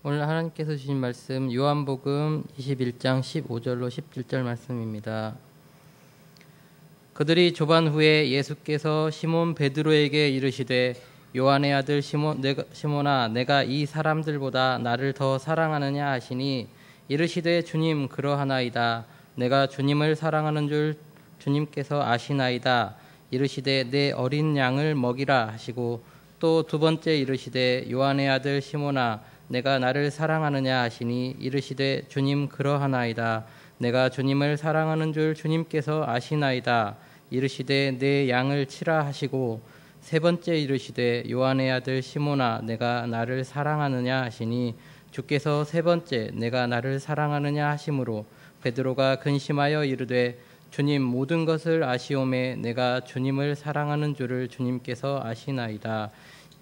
오늘 하나님께서 주신 말씀 요한복음 21장 15절로 17절 말씀입니다. 그들이 조반 후에 예수께서 시몬 베드로에게 이르시되 요한의 아들 시몬아 내가 이 사람들보다 나를 더 사랑하느냐 하시니 이르시되 주님 그러하나이다. 내가 주님을 사랑하는 줄 주님께서 아시나이다. 이르시되 내 어린 양을 먹이라 하시고 또 두 번째 이르시되 요한의 아들 시몬아 내가 나를 사랑하느냐 하시니 이르시되 주님 그러하나이다. 내가 주님을 사랑하는 줄 주님께서 아시나이다. 이르시되 내 양을 치라 하시고 세 번째 이르시되 요한의 아들 시몬아 내가 나를 사랑하느냐 하시니 주께서 세 번째 내가 나를 사랑하느냐 하심으로 베드로가 근심하여 이르되 주님 모든 것을 아시오매 내가 주님을 사랑하는 줄을 주님께서 아시나이다.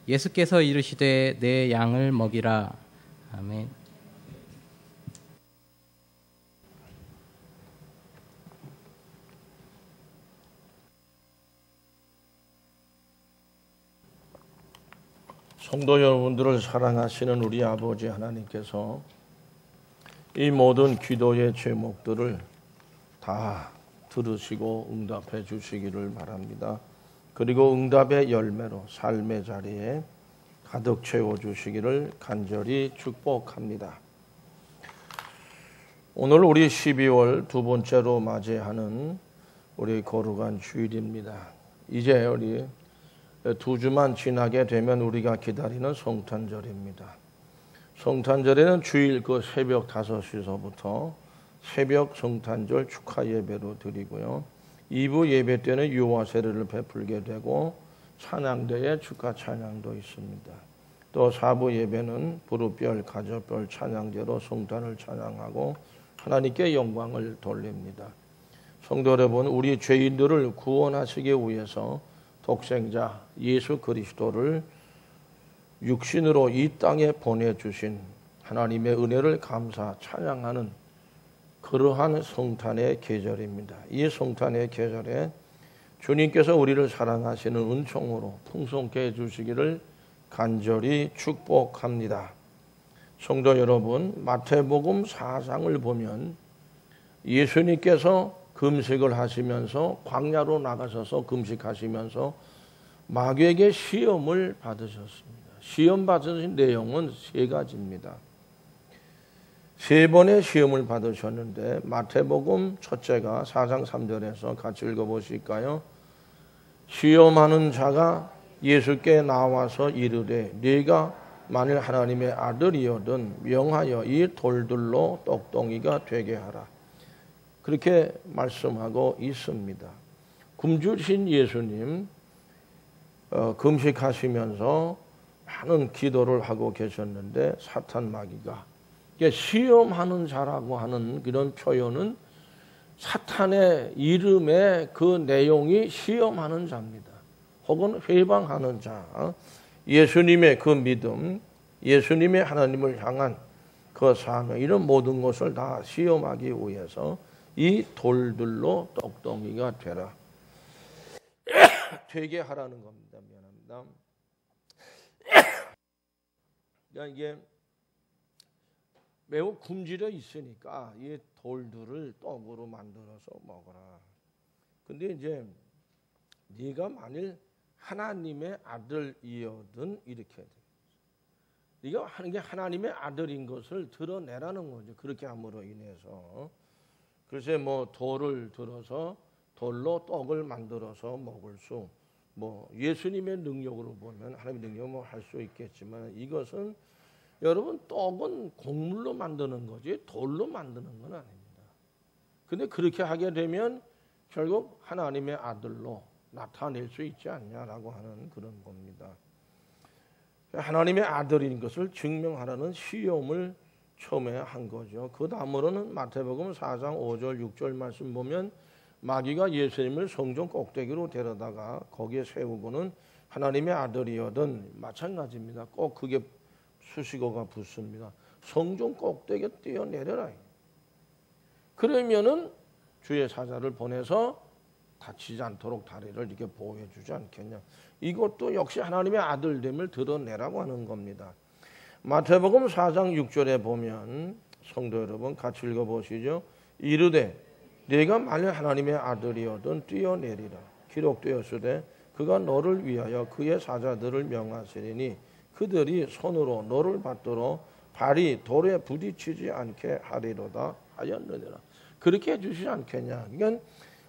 예수께서 이르시되 내 양을 먹이라. 아멘. 성도 여러분들을 사랑하시는 우리 아버지 하나님께서 이 모든 기도의 제목들을 다 들으시고 응답해 주시기를 바랍니다. 그리고 응답의 열매로 삶의 자리에 가득 채워주시기를 간절히 축복합니다. 오늘 우리 12월 두 번째로 맞이하는 우리 거룩한 주일입니다. 이제 우리 두 주만 지나게 되면 우리가 기다리는 성탄절입니다. 성탄절에는 주일 그 새벽 5시서부터 새벽 성탄절 축하 예배로 드리고요. 2부 예배 때는 유아 세례를 베풀게 되고 찬양대에 축하 찬양도 있습니다. 또 4부 예배는 부르별 가저별 찬양대로 성탄을 찬양하고 하나님께 영광을 돌립니다. 성도 여러분, 우리 죄인들을 구원하시기 위해서 독생자 예수 그리스도를 육신으로 이 땅에 보내주신 하나님의 은혜를 감사 찬양하는 그러한 성탄의 계절입니다. 이 성탄의 계절에 주님께서 우리를 사랑하시는 은총으로 풍성케 해주시기를 간절히 축복합니다. 성도 여러분, 마태복음 4장을 보면 예수님께서 금식을 하시면서 광야로 나가셔서 금식하시면서 마귀에게 시험을 받으셨습니다. 시험 받으신 내용은 세 가지입니다. 세 번의 시험을 받으셨는데 마태복음 첫째가 4장 3절에서 같이 읽어보실까요? 시험하는 자가 예수께 나와서 이르되 네가 만일 하나님의 아들이거든 명하여 이 돌들로 떡덩이가 되게 하라. 그렇게 말씀하고 있습니다. 굶주신 예수님 금식하시면서 많은 기도를 하고 계셨는데 사탄 마귀가 시험하는 자라고 하는 그런 표현은 사탄의 이름의 그 내용이 시험하는 자입니다. 혹은 회방하는 자, 예수님의 그 믿음, 예수님의 하나님을 향한 그 사명, 이런 모든 것을 다 시험하기 위해서 이 돌들로 떡덩이가 되라. 되게 하라는 겁니다. 미안합니다. 그러니까 이게 매우 굶주려 있으니까 이 돌들을 떡으로 만들어서 먹어라. 근데 이제 네가 만일 하나님의 아들이거든 이렇게 돼. 네가 하는 게 하나님의 아들인 것을 드러내라는 거죠. 그렇게 함으로 인해서. 글쎄 뭐 돌을 들어서 돌로 떡을 만들어서 먹을 수, 뭐 예수님의 능력으로 보면 하나님의 능력을 뭐 할 수 있겠지만 이것은 여러분 떡은 곡물로 만드는 거지 돌로 만드는 건 아닙니다. 근데 그렇게 하게 되면 결국 하나님의 아들로 나타낼 수 있지 않냐라고 하는 그런 겁니다. 하나님의 아들인 것을 증명하라는 시험을 처음에 한 거죠. 그 다음으로는 마태복음 4장 5절 6절 말씀 보면 마귀가 예수님을 성전 꼭대기로 데려다가 거기에 세우고는 하나님의 아들이거든 마찬가지입니다. 꼭 그게 수식어가 붙습니다. 성전 꼭대기에 뛰어내려라. 그러면은 주의 사자를 보내서 다치지 않도록 다리를 이렇게 보호해 주지 않겠냐. 이것도 역시 하나님의 아들됨을 드러내라고 하는 겁니다. 마태복음 4장 6절에 보면 성도 여러분 같이 읽어보시죠. 이르되 네가 만일 하나님의 아들이어든 뛰어내리라. 기록되었으되 그가 너를 위하여 그의 사자들을 명하시리니 그들이 손으로 너를 받들어 발이 돌에 부딪히지 않게 하리로다 하였느니라. 그렇게 해주시지 않겠냐. 그러니까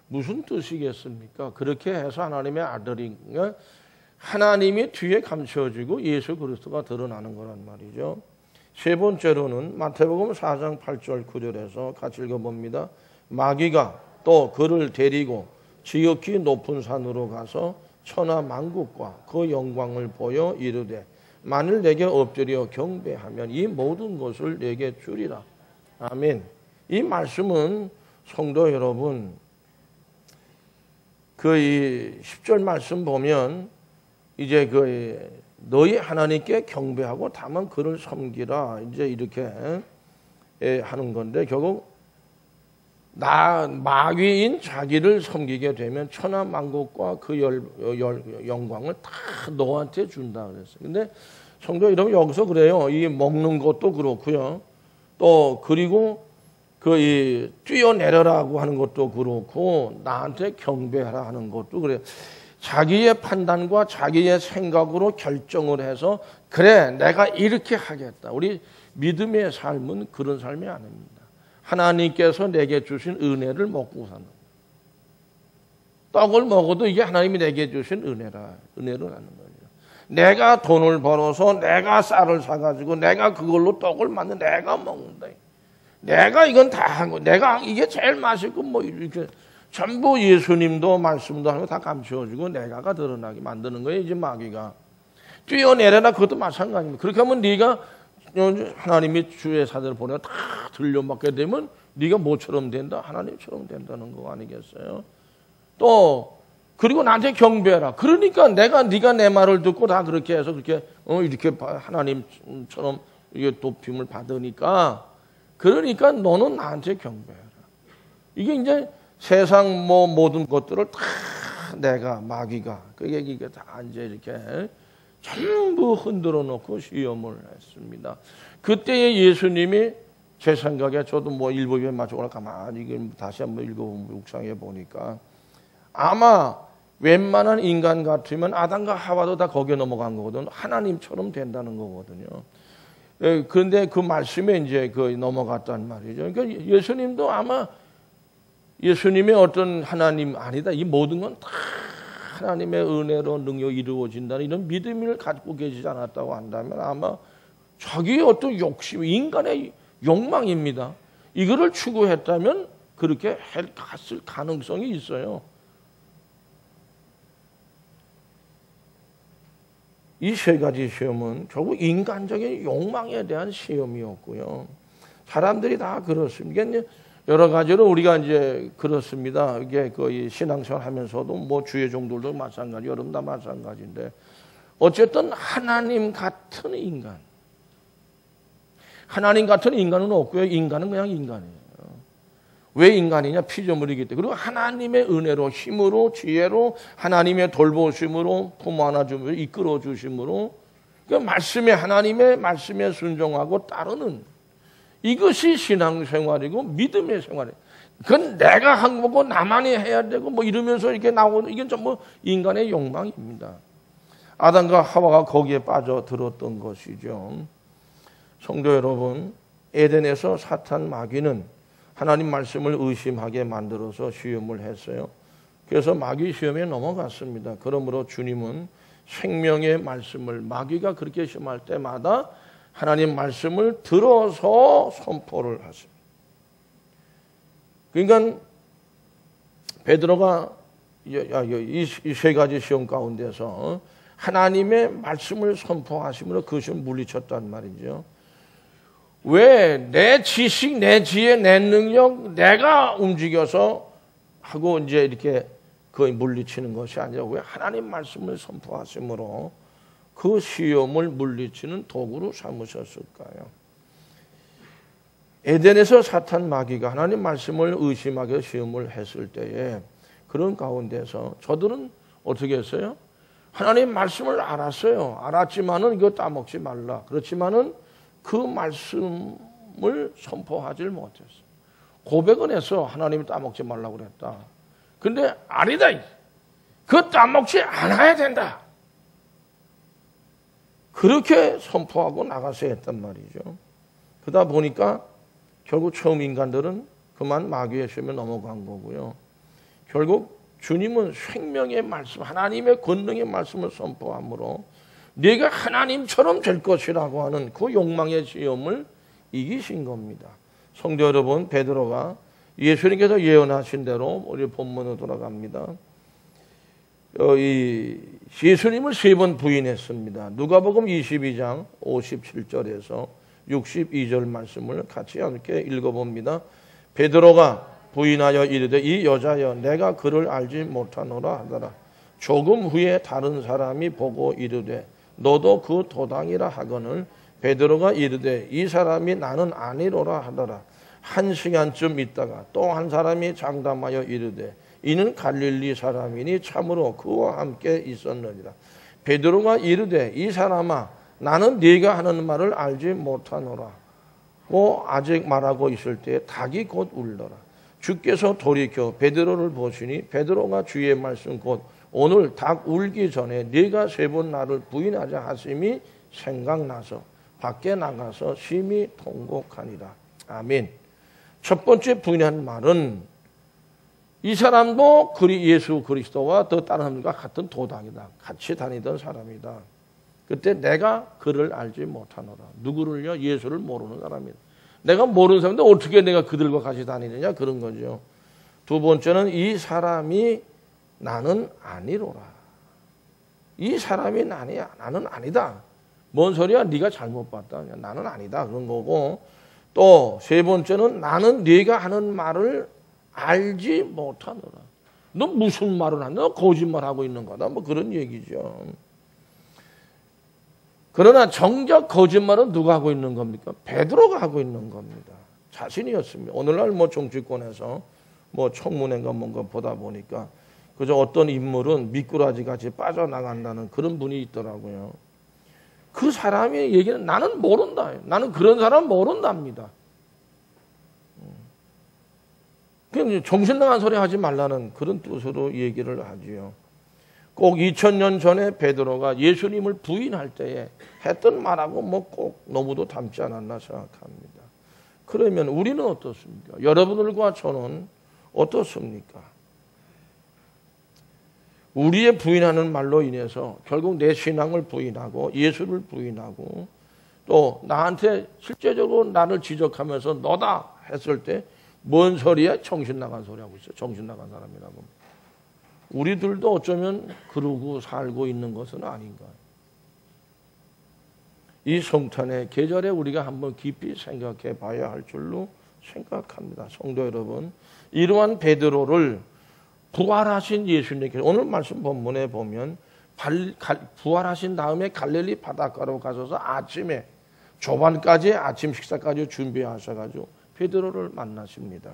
무슨 뜻이겠습니까? 그렇게 해서 하나님의 아들인 하나님이 뒤에 감춰지고 예수 그리스도가 드러나는 거란 말이죠. 세 번째로는 마태복음 4장 8절 9절에서 같이 읽어봅니다. 마귀가 또 그를 데리고 지극히 높은 산으로 가서 천하 만국과 그 영광을 보여 이르되 만일 내게 엎드려 경배하면 이 모든 것을 내게 주리라. 아멘. 이 말씀은 성도 여러분 그 10절 말씀 보면 이제 그 너희 하나님께 경배하고 다만 그를 섬기라 이제 이렇게 하는 건데 결국 마귀인 자기를 섬기게 되면 천하 만국과 그 영광을 다 너한테 준다 그랬어요. 근데 성도 여러분 여기서 그래요. 이 먹는 것도 그렇고요. 또 그리고 그 뛰어내려라고 하는 것도 그렇고 나한테 경배하라 하는 것도 그래요. 자기의 판단과 자기의 생각으로 결정을 해서 그래 내가 이렇게 하겠다. 우리 믿음의 삶은 그런 삶이 아닙니다. 하나님께서 내게 주신 은혜를 먹고 사는 떡을 먹어도 이게 하나님이 내게 주신 은혜를 하는 거예요. 내가 돈을 벌어서 내가 쌀을 사가지고 내가 그걸로 떡을 만든 내가 먹는다. 내가 이건 다 한 거. 내가 이게 제일 맛있고 뭐 이렇게 전부 예수님도 말씀도 하는 거 다 감추어주고 내가가 드러나게 만드는 거예요. 이제 마귀가 뛰어내려라 그것도 마찬가지입니다. 그렇게 하면 네가 하나님이 주의 사자를 보내고 다 들려먹게 되면 네가 뭐처럼 된다? 하나님처럼 된다는 거 아니겠어요? 또 그리고 나한테 경배해라. 그러니까 네가 내 말을 듣고 다 그렇게 해서 그렇게 이렇게 하나님처럼 이게 높임을 받으니까 그러니까 너는 나한테 경배해라. 이게 이제 세상 뭐 모든 것들을 다 내가 마귀가 그게 이게 다 이제 이렇게 전부 흔들어 놓고 시험을 했습니다. 그때에 예수님이 제 생각에 저도 뭐 일부에 맞춰서 가만히 다시 한번 읽어보면 묵상해 보니까 아마 웬만한 인간 같으면 아담과 하와도 다 거기에 넘어간 거거든요. 하나님처럼 된다는 거거든요. 그런데 그 말씀에 이제 그 넘어갔단 말이죠. 그러니까 예수님도 아마 예수님의 어떤 하나님 아니다. 이 모든 건 다 하나님의 은혜로 능력 이루어진다는 이런 믿음을 가지고 계시지 않았다고 한다면 아마 자기의 어떤 욕심, 인간의 욕망입니다. 이거를 추구했다면 그렇게 갔을 가능성이 있어요. 이 세 가지 시험은 결국 인간적인 욕망에 대한 시험이었고요. 사람들이 다 그렇습니다. 여러 가지로 우리가 이제 그렇습니다. 이게 거의 신앙생활 하면서도 뭐 주의 종들도 마찬가지, 여러분 다 마찬가지인데 어쨌든 하나님 같은 인간. 하나님 같은 인간은 없고요. 인간은 그냥 인간이에요. 왜 인간이냐? 피조물이기 때문에. 그리고 하나님의 은혜로, 힘으로, 지혜로, 하나님의 돌보심으로, 품 안아주심으로, 이끌어 주심으로, 그 말씀에 하나님의 말씀에 순종하고 따르는 이것이 신앙생활이고 믿음의 생활이에요. 그건 내가 한 거고 나만이 해야 되고 뭐 이러면서 이렇게 나오는 이건 전부 인간의 욕망입니다. 아담과 하와가 거기에 빠져들었던 것이죠. 성도 여러분, 에덴에서 사탄 마귀는 하나님 말씀을 의심하게 만들어서 시험을 했어요. 그래서 마귀 시험에 넘어갔습니다. 그러므로 주님은 생명의 말씀을 마귀가 그렇게 시험할 때마다 하나님 말씀을 들어서 선포를 하십니다. 그러니까 베드로가 이 세 가지 시험 가운데서 하나님의 말씀을 선포하심으로 그 시험 물리쳤단 말이죠. 왜 내 지식, 내 지혜, 내 능력, 내가 움직여서 하고 이제 이렇게 거의 물리치는 것이 아니라 왜 하나님 말씀을 선포하심으로 그 시험을 물리치는 도구로 삼으셨을까요? 에덴에서 사탄 마귀가 하나님 말씀을 의심하게 시험을 했을 때에 그런 가운데서 저들은 어떻게 했어요? 하나님 말씀을 알았어요. 알았지만은 이거 따먹지 말라. 그렇지만은 그 말씀을 선포하지 못했어. 고백은 해서 하나님이 따먹지 말라고 그랬다. 근데 아니다. 그거 따먹지 않아야 된다. 그렇게 선포하고 나가서 했단 말이죠. 그러다 보니까 결국 처음 인간들은 그만 마귀의 시험에 넘어간 거고요. 결국 주님은 생명의 말씀, 하나님의 권능의 말씀을 선포함으로 네가 하나님처럼 될 것이라고 하는 그 욕망의 시험을 이기신 겁니다. 성도 여러분, 베드로가 예수님께서 예언하신 대로 우리 본문으로 돌아갑니다. 예수님을 3번 부인했습니다. 누가복음 22장 57절에서 62절 말씀을 같이 함께 읽어봅니다. 베드로가 부인하여 이르되 이 여자여 내가 그를 알지 못하노라 하더라. 조금 후에 다른 사람이 보고 이르되 너도 그 도당이라 하거늘 베드로가 이르되 이 사람이 나는 아니로라 하더라. 1시간쯤 있다가 또 한 사람이 장담하여 이르되 이는 갈릴리 사람이니 참으로 그와 함께 있었느니라. 베드로가 이르되 이 사람아 나는 네가 하는 말을 알지 못하노라. 아직 말하고 있을 때 닭이 곧 울더라. 주께서 돌이켜 베드로를 보시니 베드로가 주의 말씀 곧 오늘 닭 울기 전에 네가 3번 나를 부인하자 하심이 생각나서 밖에 나가서 심히 통곡하니라. 아멘. 첫 번째 부인한 말은 이 사람도 예수 그리스도와 더 다른 사람과 같은 도당이다. 같이 다니던 사람이다. 그때 내가 그를 알지 못하노라. 누구를요? 예수를 모르는 사람이다. 내가 모르는 사람인데 어떻게 내가 그들과 같이 다니느냐? 그런 거죠. 두 번째는 이 사람이 나는 아니로라. 이 사람이 나는 아니다. 뭔 소리야? 네가 잘못 봤다. 나는 아니다. 그런 거고 또 세 번째는 나는 네가 하는 말을 알지 못하노라. 너 무슨 말을 하냐? 너 거짓말하고 있는 거다. 뭐 그런 얘기죠. 그러나 정작 거짓말은 누가 하고 있는 겁니까? 베드로가 하고 있는 겁니다. 자신이었습니다. 오늘날 정치권에서 청문회인가 뭔가 보다 보니까 그저 어떤 인물은 미꾸라지 같이 빠져나간다는 그런 분이 있더라고요. 그 사람의 얘기는 나는 모른다. 나는 그런 사람 모른답니다. 그냥 정신 나간 소리 하지 말라는 그런 뜻으로 얘기를 하지요. 꼭 2000년 전에 베드로가 예수님을 부인할 때에 했던 말하고 꼭 너무도 닮지 않았나 생각합니다. 그러면 우리는 어떻습니까? 여러분들과 저는 어떻습니까? 우리의 부인하는 말로 인해서 결국 내 신앙을 부인하고 예수를 부인하고 또 나한테 실제적으로 나를 지적하면서 너다 했을 때 뭔 소리야? 정신 나간 소리 하고 있어. 정신 나간 사람이라고. 우리들도 어쩌면 그러고 살고 있는 것은 아닌가. 이 성탄의 계절에 우리가 한번 깊이 생각해 봐야 할 줄로 생각합니다. 성도 여러분, 이러한 베드로를 부활하신 예수님께서 오늘 말씀 본문에 보면 부활하신 다음에 갈릴리 바닷가로 가셔서 아침에 조반까지 아침 식사까지 준비하셔가지고 베드로를 만나십니다.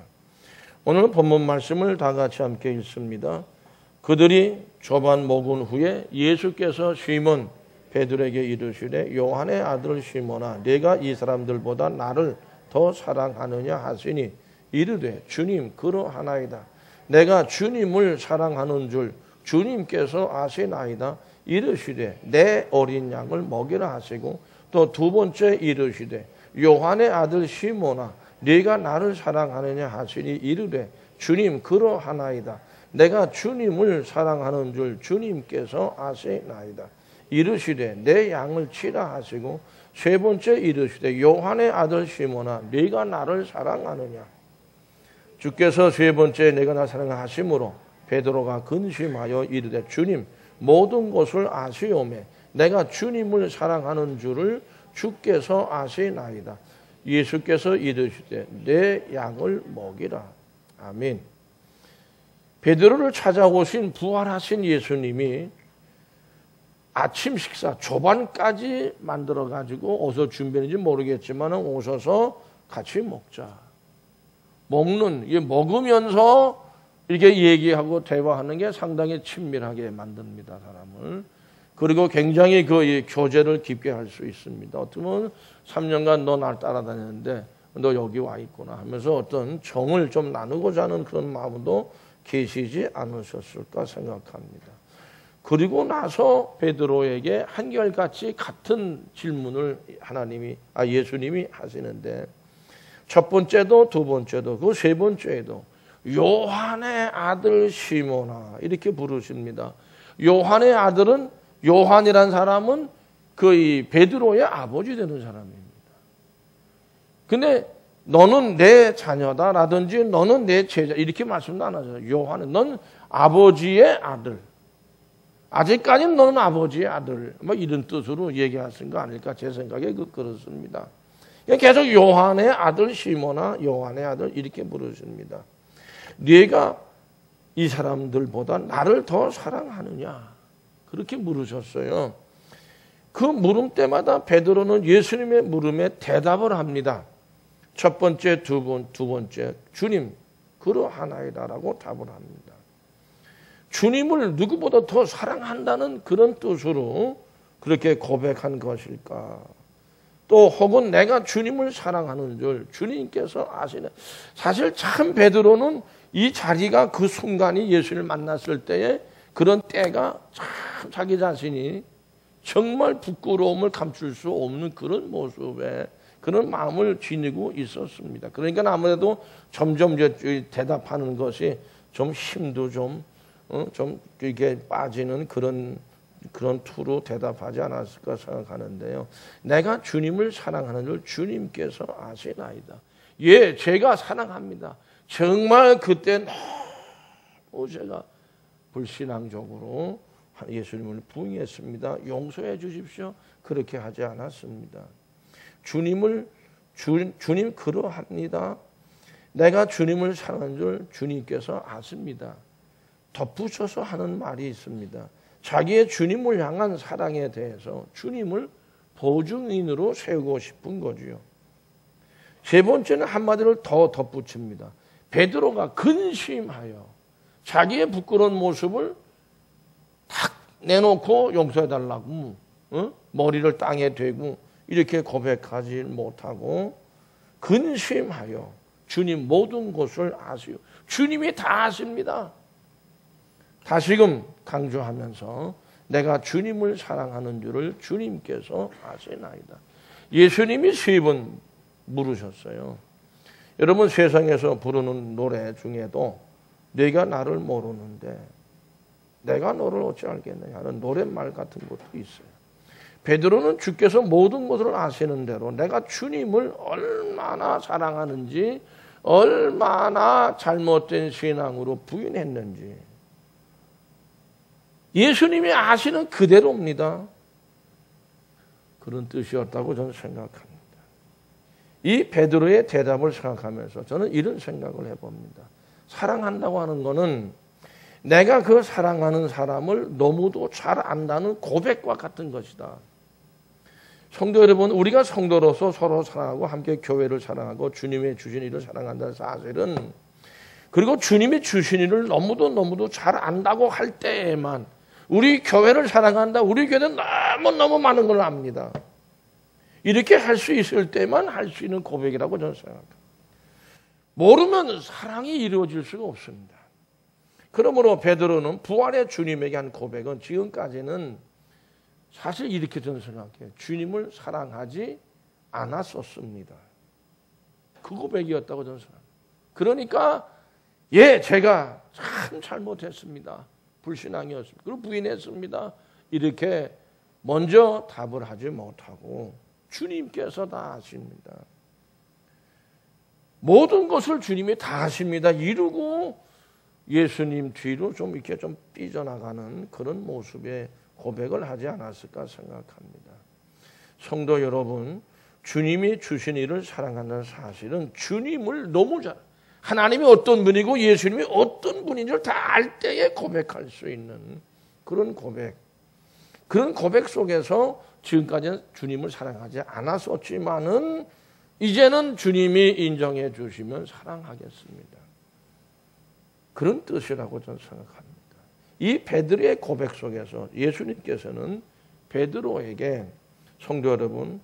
오늘 본문 말씀을 다 같이 함께 읽습니다. 그들이 조반 먹은 후에 예수께서 시몬 베드로에게 이르시되 요한의 아들 시몬아 네가 이 사람들보다 나를 더 사랑하느냐 하시니 이르되 주님 그러하나이다. 내가 주님을 사랑하는 줄 주님께서 아시나이다. 이르시되 내 어린 양을 먹이라 하시고 또 두 번째 이르시되 요한의 아들 시몬아 네가 나를 사랑하느냐 하시니 이르되 주님 그러하나이다. 내가 주님을 사랑하는 줄 주님께서 아시나이다. 이르시되 내 양을 치라 하시고 세 번째 이르시되 요한의 아들 시몬아 네가 나를 사랑하느냐. 주께서 세 번째 내가 나를 사랑하심으로 베드로가 근심하여 이르되 주님 모든 것을 아시오매 내가 주님을 사랑하는 줄을 주께서 아시나이다. 예수께서 이르시되 내 양을 먹이라. 아멘. 베드로를 찾아오신 부활하신 예수님이 아침 식사 조반까지 만들어 가지고 어디서 준비했는지 모르겠지만 오셔서 같이 먹자. 먹으면서 이렇게 얘기하고 대화하는 게 상당히 친밀하게 만듭니다, 사람을. 그리고 굉장히 그 교제를 깊게 할 수 있습니다. 어쩌면 3년간 너 날 따라다녔는데 너 여기 와 있구나 하면서 어떤 정을 좀 나누고자 하는 그런 마음도 계시지 않으셨을까 생각합니다. 그리고 나서 베드로에게 한결같이 같은 질문을 예수님이 하시는데 첫 번째도 두 번째도 그 세 번째에도 요한의 아들 시몬아 이렇게 부르십니다. 요한의 아들은 요한이란 사람은 그 베드로의 아버지 되는 사람입니다. 근데 너는 내 자녀다라든지 너는 내 제자 이렇게 말씀도 안 하죠. 요한은 넌 아버지의 아들. 아직까지는 너는 아버지의 아들. 뭐 이런 뜻으로 얘기하신 거 아닐까 제 생각에 그렇습니다. 계속 요한의 아들 시몬아 요한의 아들 이렇게 부르십니다. 네가 이 사람들보다 나를 더 사랑하느냐 그렇게 물으셨어요. 그 물음 때마다 베드로는 예수님의 물음에 대답을 합니다. 첫 번째, 두 번째 주님 그러하나이다라고 답을 합니다. 주님을 누구보다 더 사랑한다는 그런 뜻으로 그렇게 고백한 것일까? 또 혹은 내가 주님을 사랑하는 줄 주님께서 아시네. 사실 참 베드로는 이 자리가 그 순간이 예수를 만났을 때에 그런 때가 참 자기 자신이 정말 부끄러움을 감출 수 없는 그런 모습에 그런 마음을 지니고 있었습니다. 그러니까 아무래도 점점 대답하는 것이 좀 힘도 좀 이게 빠지는 그런 투로 대답하지 않았을까 생각하는데요. 내가 주님을 사랑하는 줄 주님께서 아시나이다. 예, 제가 사랑합니다. 정말 그때 너무 제가 불신앙적으로 예수님을 부인했습니다. 용서해 주십시오. 그렇게 하지 않았습니다. 주님 그러합니다. 내가 주님을 사랑하는 줄 주님께서 아십니다. 덧붙여서 하는 말이 있습니다. 자기의 주님을 향한 사랑에 대해서 주님을 보증인으로 세우고 싶은 거지요. 세 번째는 한마디를 더 덧붙입니다. 베드로가 근심하여 자기의 부끄러운 모습을 탁 내놓고 용서해달라고 머리를 땅에 대고 이렇게 고백하지 못하고 근심하여 주님 모든 것을 아시오. 주님이 다 아십니다. 다시금 강조하면서 내가 주님을 사랑하는 줄을 주님께서 아시나이다. 예수님이 세 번 물으셨어요. 여러분 세상에서 부르는 노래 중에도 네가 나를 모르는데 내가 너를 어찌 알겠느냐 하는 노랫말 같은 것도 있어요. 베드로는 주께서 모든 것을 아시는 대로 내가 주님을 얼마나 사랑하는지 얼마나 잘못된 신앙으로 부인했는지 예수님이 아시는 그대로입니다. 그런 뜻이었다고 저는 생각합니다. 이 베드로의 대답을 생각하면서 저는 이런 생각을 해봅니다. 사랑한다고 하는 것은 내가 그 사랑하는 사람을 너무도 잘 안다는 고백과 같은 것이다. 성도 여러분, 우리가 성도로서 서로 사랑하고 함께 교회를 사랑하고 주님의 주신 일을 사랑한다는 사실은 그리고 주님이 주신 일을 너무도 잘 안다고 할 때에만 우리 교회를 사랑한다. 우리 교회는 너무너무 많은 걸 압니다. 이렇게 할 수 있을 때만 할 수 있는 고백이라고 저는 생각합니다. 모르면 사랑이 이루어질 수가 없습니다. 그러므로 베드로는 부활의 주님에게 한 고백은 지금까지는 사실 이렇게 저는 생각해요. 주님을 사랑하지 않았었습니다. 그 고백이었다고 저는 생각합니다. 그러니까 예, 제가 참 잘못했습니다. 불신앙이었습니다. 그리고 부인했습니다. 이렇게 먼저 답을 하지 못하고 주님께서 다 아십니다. 모든 것을 주님이 다 아십니다. 이루고 예수님 뒤로 좀 이렇게 좀 삐져나가는 그런 모습의 고백을 하지 않았을까 생각합니다. 성도 여러분, 주님이 주신 일을 사랑한다는 사실은 주님을 너무 잘 하나님이 어떤 분이고 예수님이 어떤 분인지를 다 알 때에 고백할 수 있는 그런 고백. 그런 고백 속에서 지금까지는 주님을 사랑하지 않았었지만은 이제는 주님이 인정해 주시면 사랑하겠습니다. 그런 뜻이라고 저는 생각합니다. 이 베드로의 고백 속에서 예수님께서는 베드로에게, 성도 여러분,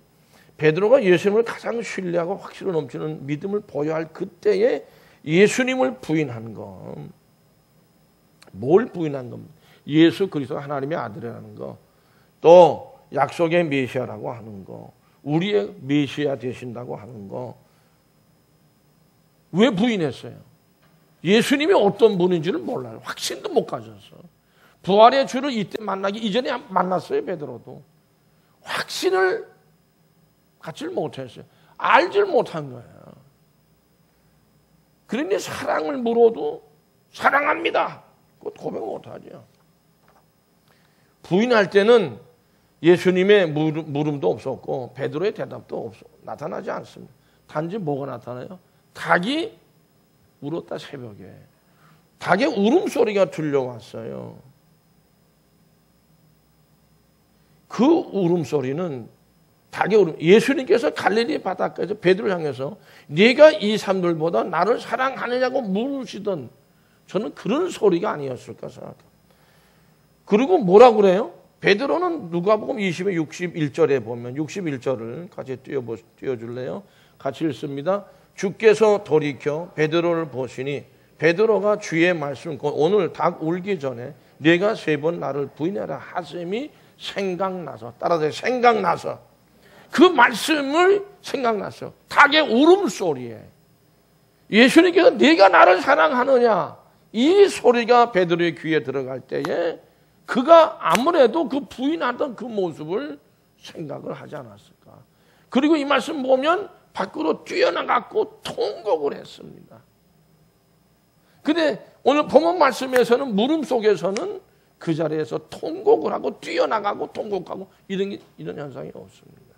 베드로가 예수님을 가장 신뢰하고 확신을 넘치는 믿음을 보여야 할 그때에 예수님을 부인한 것. 뭘 부인한 겁니까? 예수 그리스도 하나님의 아들이라는 거. 또 약속의 메시아라고 하는 거. 우리의 메시아 되신다고 하는 거. 왜 부인했어요? 예수님이 어떤 분인지를 몰라요. 확신도 못 가졌어. 부활의 주를 이때 만나기 이전에 만났어요, 베드로도. 확신을 갖지를 못했어요. 알지를 못한 거예요. 그러니 사랑을 물어도 사랑합니다. 그것 고백 못하죠. 부인할 때는 예수님의 물음도 없었고 베드로의 대답도 나타나지 않습니다. 단지 뭐가 나타나요? 닭이 울었다, 새벽에. 닭의 울음소리가 들려왔어요. 그 울음소리는 닭의 울음. 예수님께서 갈릴리 바닷가에서 베드로를 향해서 네가 이 사람들보다 나를 사랑하느냐고 물으시던, 저는 그런 소리가 아니었을까 생각합니다. 그리고 뭐라고 그래요? 베드로는 누가복음 20의 61절에 보면, 61절을 같이 띄워줄래요? 같이 읽습니다. 주께서 돌이켜 베드로를 보시니 베드로가 주의 말씀, 오늘 닭 울기 전에 네가 3번 나를 부인하라 하심이 생각나서, 따라서 생각나서, 그 말씀을 생각났어요. 닭의 울음소리에 예수님께서 네가 나를 사랑하느냐, 이 소리가 베드로의 귀에 들어갈 때에 그가 아무래도 그 부인하던 그 모습을 생각을 하지 않았을까. 그리고 이 말씀 보면 밖으로 뛰어나갔고 통곡을 했습니다. 근데 오늘 본문 말씀에서는 물음 속에서는 그 자리에서 통곡을 하고 뛰어나가고 통곡하고 이런 현상이 없습니다.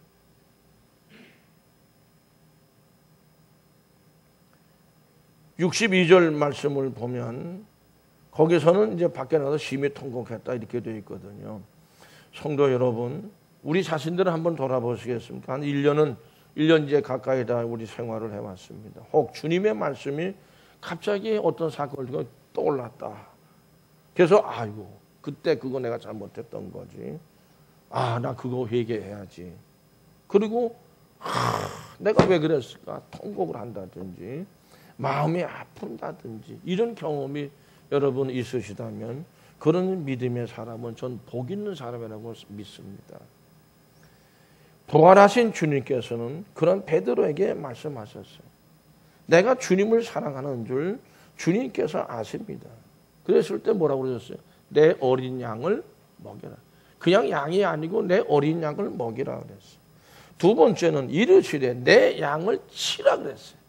62절 말씀을 보면 거기서는 이제 밖에 나가서 심히 통곡했다 이렇게 되어 있거든요. 성도 여러분, 우리 자신들은 한번 돌아보시겠습니까? 한 1년 이제 가까이 다 우리 생활을 해왔습니다. 혹 주님의 말씀이 갑자기 어떤 사건을 떠올랐다. 그래서 아이고 그때 그거 내가 잘못했던 거지. 아, 나 그거 회개해야지. 그리고 내가 왜 그랬을까? 통곡을 한다든지 마음이 아픈다든지 이런 경험이 여러분 있으시다면 그런 믿음의 사람은 전 복 있는 사람이라고 믿습니다. 부활하신 주님께서는 그런 베드로에게 말씀하셨어요. 내가 주님을 사랑하는 줄 주님께서 아십니다. 그랬을 때 뭐라고 그러셨어요? 내 어린 양을 먹여라. 그냥 양이 아니고 내 어린 양을 먹이라 그랬어요. 두 번째는 이르시되 내 양을 치라 그랬어요.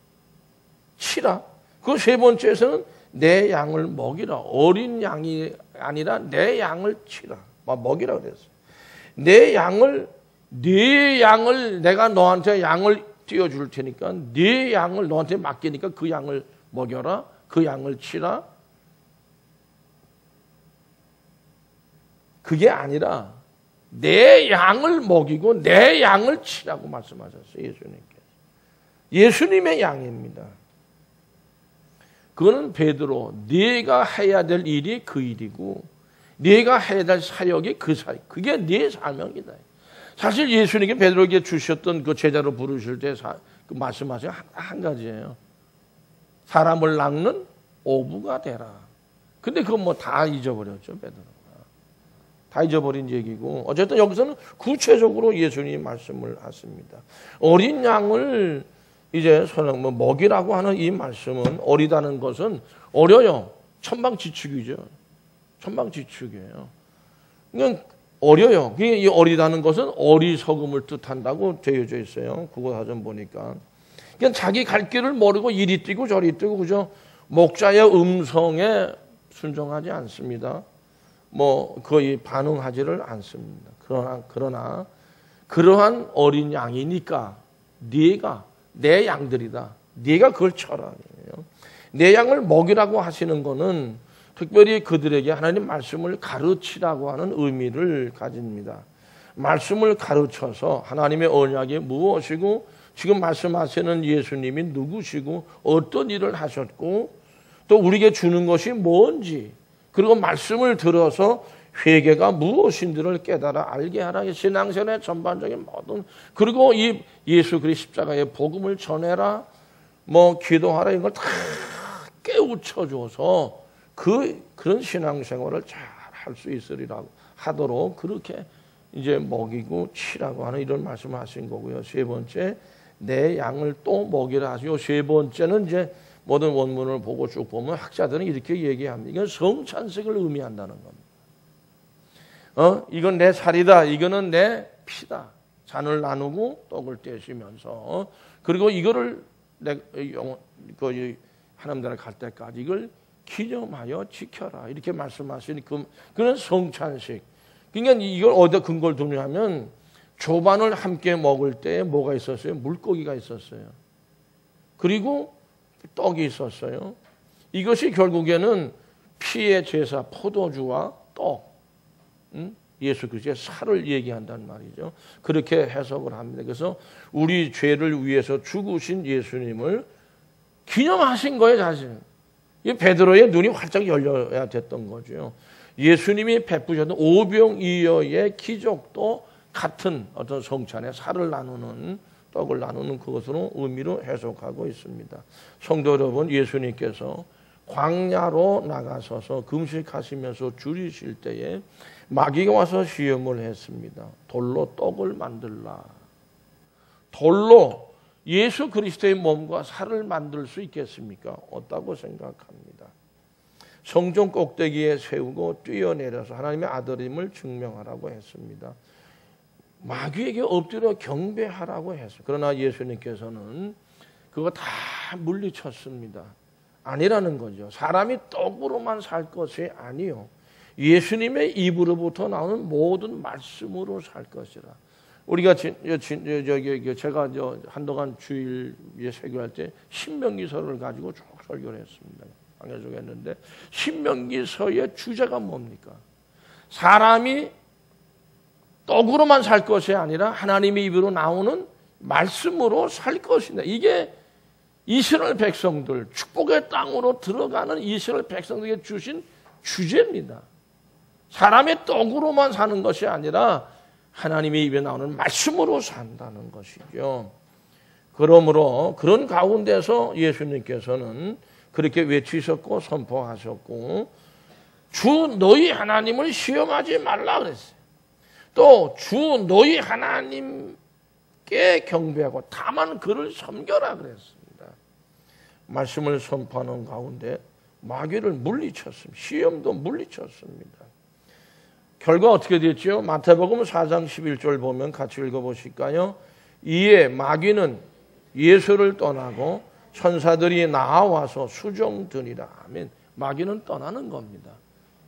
치라. 그 세 번째에서는 내 양을 먹이라. 어린 양이 아니라 내 양을 치라. 먹이라 그랬어요. 네 양을 내가 너한테 양을 띄워줄 테니까 네 양을 너한테 맡기니까 그 양을 먹여라. 그 양을 치라. 그게 아니라 내 양을 먹이고 내 양을 치라고 말씀하셨어요. 예수님께서. 예수님의 양입니다. 그거는 베드로, 네가 해야 될 일이 그 일이고 네가 해야 될 사역이 그 사역. 그게 네 사명이다. 사실 예수님께 베드로에게 주셨던 그 제자로 부르실 때 그 말씀하세요. 한 가지예요. 사람을 낚는 어부가 되라. 근데 그건 뭐 다 잊어버렸죠, 베드로가. 다 잊어버린 얘기고. 어쨌든 여기서는 구체적으로 예수님이 말씀을 하십니다. 어린 양을 이제 먹이라고 하는 이 말씀은, 어리다는 것은 어려요. 천방지축이죠. 천방지축이에요. 그러니까 어려요. 이 어리다는 것은 어리석음을 뜻한다고 되어져 있어요. 국어사전 보니까. 그냥 자기 갈 길을 모르고 이리 뛰고 저리 뛰고, 그죠? 목자의 음성에 순종하지 않습니다. 거의 반응하지를 않습니다. 그러나 그러한 어린 양이니까 네가 내 양들이다. 네가 그걸 쳐라. 내 양을 먹이라고 하시는 거는 특별히 그들에게 하나님 말씀을 가르치라고 하는 의미를 가집니다. 말씀을 가르쳐서 하나님의 언약이 무엇이고 지금 말씀하시는 예수님이 누구시고 어떤 일을 하셨고 또 우리에게 주는 것이 뭔지 그리고 말씀을 들어서 회개가 무엇인지를 깨달아 알게 하라. 신앙생활의 전반적인 모든, 그리고 이 예수 그리스도 십자가의 복음을 전해라, 뭐 기도하라, 이런 걸 다 깨우쳐줘서 그런 신앙생활을 잘 할 수 있으리라고 하도록 그렇게 이제 먹이고 치라고 하는 이런 말씀을 하신 거고요. 세 번째, 내 양을 또 먹이라 하시고, 세 번째는 이제 모든 원문을 보고 쭉 보면 학자들은 이렇게 얘기합니다. 이건 성찬식을 의미한다는 겁니다. 이건 내 살이다, 이거는 내 피다. 잔을 나누고 떡을 떼시면서, 그리고 이거를 하나님 나라 갈 때까지 이걸 기념하여 지켜라, 이렇게 말씀하시는 그런 성찬식. 그러니까 이걸 어디다 근거를 두냐면, 조반을 함께 먹을 때 뭐가 있었어요? 물고기가 있었어요. 그리고 떡이 있었어요. 이것이 결국에는 피의 제사, 포도주와 떡, 예수 그리스도의 살을 얘기한단 말이죠. 그렇게 해석을 합니다. 그래서 우리 죄를 위해서 죽으신 예수님을 기념하신 거예요, 사실. 이 베드로의 눈이 활짝 열려야 됐던 거죠. 예수님이 베푸셨던 오병이어의 기적도 같은 어떤 성찬의 살을 나누는, 떡을 나누는 그것으로 의미로 해석하고 있습니다. 성도 여러분, 예수님께서 광야로 나가셔서 금식하시면서 줄이실 때에 마귀가 와서 시험을 했습니다. 돌로 떡을 만들라. 돌로 예수 그리스도의 몸과 살을 만들 수 있겠습니까? 없다고 생각합니다. 성전 꼭대기에 세우고 뛰어내려서 하나님의 아들임을 증명하라고 했습니다. 마귀에게 엎드려 경배하라고 했어요. 그러나 예수님께서는 그거 다 물리쳤습니다. 아니라는 거죠. 사람이 떡으로만 살 것이 아니요, 예수님의 입으로부터 나오는 모든 말씀으로 살 것이라. 우리가 제가 한동안 주일에 설교할 때 신명기서를 가지고 쭉 설교를 했습니다. 강해주고 했는데, 신명기서의 주제가 뭡니까? 사람이 떡으로만 살 것이 아니라 하나님의 입으로 나오는 말씀으로 살 것이다. 이게 이스라엘 백성들, 축복의 땅으로 들어가는 이스라엘 백성들에게 주신 주제입니다. 사람의 떡으로만 사는 것이 아니라 하나님의 입에 나오는 말씀으로 산다는 것이죠. 그러므로 그런 가운데서 예수님께서는 그렇게 외치셨고 선포하셨고, 주 너희 하나님을 시험하지 말라 그랬어요. 또 주 너희 하나님께 경배하고 다만 그를 섬겨라 그랬습니다. 말씀을 선포하는 가운데 마귀를 물리쳤습니다. 시험도 물리쳤습니다. 결과 어떻게 됐죠? 마태복음 4장 11절 보면 같이 읽어보실까요? 이에 마귀는 예수를 떠나고 천사들이 나와서 수종드니라. 아멘. 마귀는 떠나는 겁니다.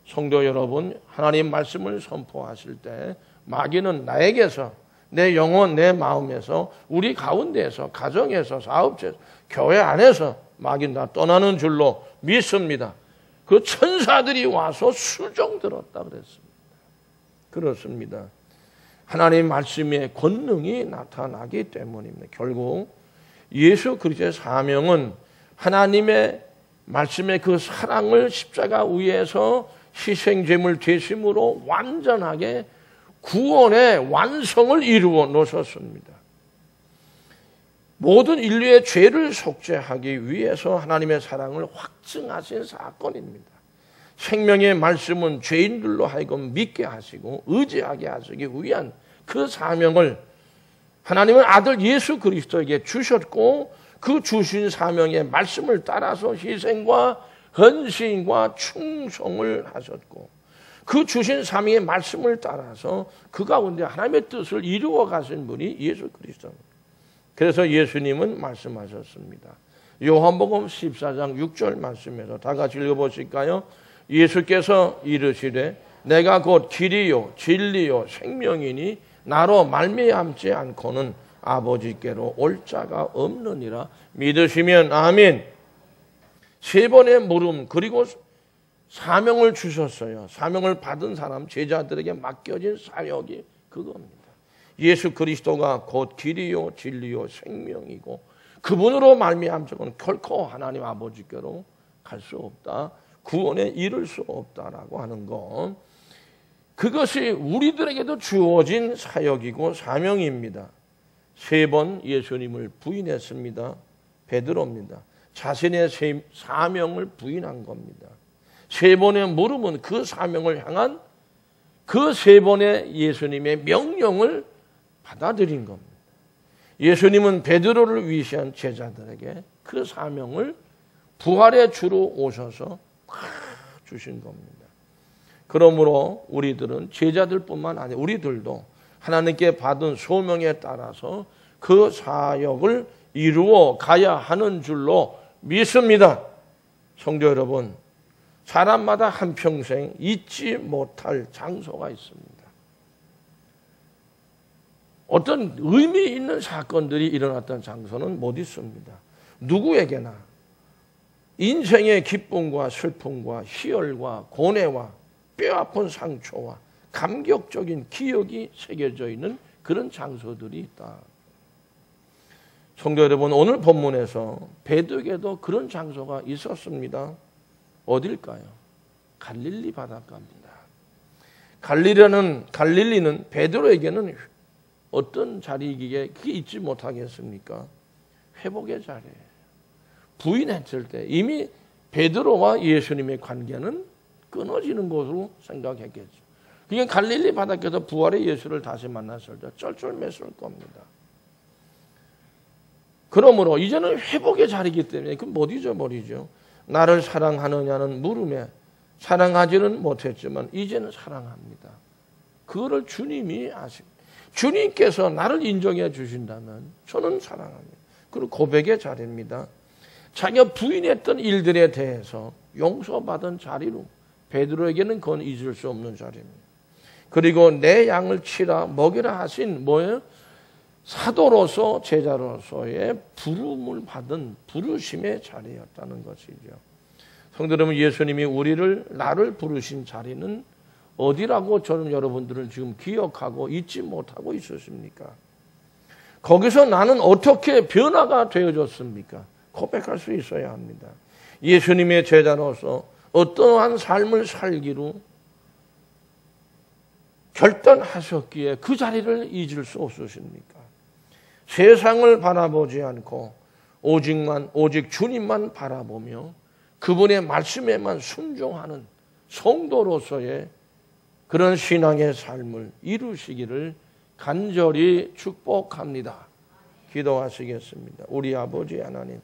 성도 여러분, 하나님 말씀을 선포하실 때 마귀는 나에게서, 내 영혼, 내 마음에서, 우리 가운데에서, 가정에서, 사업체에서, 교회 안에서 마귀는 다 떠나는 줄로 믿습니다. 그 천사들이 와서 수종들었다 그랬습니다. 그렇습니다. 하나님의 말씀의 권능이 나타나기 때문입니다. 결국 예수 그리스도의 사명은 하나님의 말씀의 그 사랑을 십자가 위에서 희생제물 되심으로 완전하게 구원의 완성을 이루어 놓으셨습니다. 모든 인류의 죄를 속죄하기 위해서 하나님의 사랑을 확증하신 사건입니다. 생명의 말씀은 죄인들로 하여금 믿게 하시고 의지하게 하시기 위한 그 사명을 하나님은 아들 예수 그리스도에게 주셨고, 그 주신 사명의 말씀을 따라서 희생과 헌신과 충성을 하셨고, 그 주신 사명의 말씀을 따라서 그 가운데 하나님의 뜻을 이루어 가신 분이 예수 그리스도입니다. 그래서 예수님은 말씀하셨습니다. 요한복음 14장 6절 말씀에서 다 같이 읽어보실까요? 예수께서 이르시되 내가 곧 길이요 진리요 생명이니 나로 말미암지 않고는 아버지께로 올 자가 없느니라. 믿으시면 아멘. 세 번의 물음, 그리고 사명을 주셨어요. 사명을 받은 사람, 제자들에게 맡겨진 사역이 그겁니다. 예수 그리스도가 곧 길이요 진리요 생명이고 그분으로 말미암고는 결코 하나님 아버지께로 갈 수 없다. 구원에 이를 수 없다라고 하는 것, 그것이 우리들에게도 주어진 사역이고 사명입니다. 3번 예수님을 부인했습니다. 베드로입니다. 자신의 사명을 부인한 겁니다. 3번의 물음은 그 사명을 향한 그 3번의 예수님의 명령을 받아들인 겁니다. 예수님은 베드로를 위시한 제자들에게 그 사명을 부활의 주로 오셔서 주신 겁니다. 그러므로 우리들은 제자들뿐만 아니라 우리들도 하나님께 받은 소명에 따라서 그 사역을 이루어 가야 하는 줄로 믿습니다. 성도 여러분, 사람마다 한평생 잊지 못할 장소가 있습니다. 어떤 의미 있는 사건들이 일어났던 장소는 못 있습니다. 누구에게나 인생의 기쁨과 슬픔과 희열과 고뇌와 뼈아픈 상처와 감격적인 기억이 새겨져 있는 그런 장소들이 있다. 성도 여러분, 오늘 본문에서 베드로에게도 그런 장소가 있었습니다. 어딜까요? 갈릴리 바닷가입니다. 갈릴리는 베드로에게는 어떤 자리이기에 그게 잊지 못하겠습니까? 회복의 자리예요. 부인했을 때 이미 베드로와 예수님의 관계는 끊어지는 것으로 생각했겠죠. 그냥 갈릴리 바닷가에서 부활의 예수를 다시 만났을 때 쩔쩔맸을 겁니다. 그러므로 이제는 회복의 자리이기 때문에 그 못 잊어버리죠. 나를 사랑하느냐는 물음에 사랑하지는 못했지만 이제는 사랑합니다. 그거를 주님이 아십니다. 주님께서 나를 인정해 주신다면 저는 사랑합니다. 그리고 고백의 자리입니다. 자기가 부인했던 일들에 대해서 용서받은 자리로 베드로에게는 그건 잊을 수 없는 자리입니다. 그리고 내 양을 치라 먹이라 하신 뭐예요? 사도로서 제자로서의 부름을 받은 부르심의 자리였다는 것이죠. 성도 여러분, 예수님이 나를 부르신 자리는 어디라고 저는 여러분들을 지금 기억하고 잊지 못하고 있으십니까? 거기서 나는 어떻게 변화가 되어졌습니까? 고백할 수 있어야 합니다. 예수님의 제자로서 어떠한 삶을 살기로 결단하셨기에 그 자리를 잊을 수 없으십니까? 세상을 바라보지 않고 오직 주님만 바라보며 그분의 말씀에만 순종하는 성도로서의 그런 신앙의 삶을 이루시기를 간절히 축복합니다. 기도하시겠습니다. 우리 아버지 하나님,